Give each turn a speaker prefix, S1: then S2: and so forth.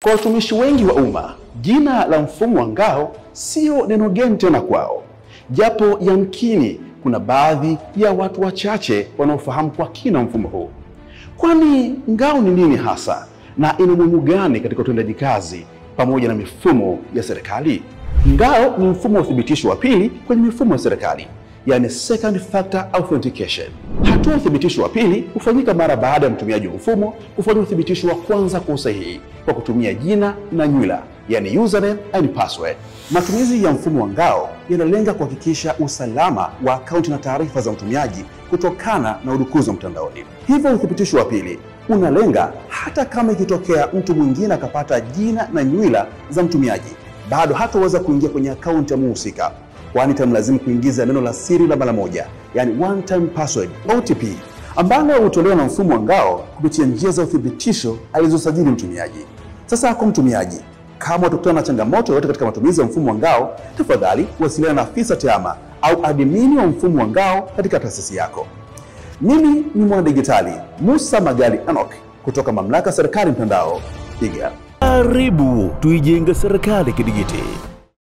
S1: Kwa watumishi wengi wa umma, jina la mfumo wa ngao sio neno geni tena kwao, japo yamkini kuna baadhi ya watu wachache wanaofahamu kwa kina mfumo huu. Kwani ngao ni nini hasa na ina umuhimu gani katika utendaji kazi pamoja na mifumo ya serikali? Ngao ni mfumo wa uthibitisho wa pili kwenye mifumo ya serikali, yani second factor authentication. Hatua ya uthibitisho wa pili hufanyika mara baada ya mtumiaji wa mfumo kufanya uthibitisho wa kwanza kwa usahihi kwa kutumia jina na nywila, yani username and password. Matumizi ya mfumo wa ngao yanalenga kuhakikisha usalama wa akaunti na taarifa za mtumiaji kutokana na udukuzi wa mtandaoni. Hivyo uthibitisho wa pili unalenga hata kama ikitokea mtu mwingine akapata jina na nywila za mtumiaji, bado hataweza kuingia kwenye akaunti ya mhusika, kwani itamlazimu kuingiza neno la siri la mara moja, yani one time password OTP, ambalo hutolewa na mfumo wa ngao kupitia njia za uthibitisho alizosajili mtumiaji. Sasa kwa mtumiaji, kama utakutana na changamoto yoyote katika matumizi ya mfumo wa ngao, tafadhali wasiliana na afisa TEHAMA au admini wa mfumo wa ngao katika taasisi yako. Mimi ni mwanadigitali Musa Magali Enoch kutoka Mamlaka ya Serikali Mtandao. Karibu tuijenge serikali kidigiti.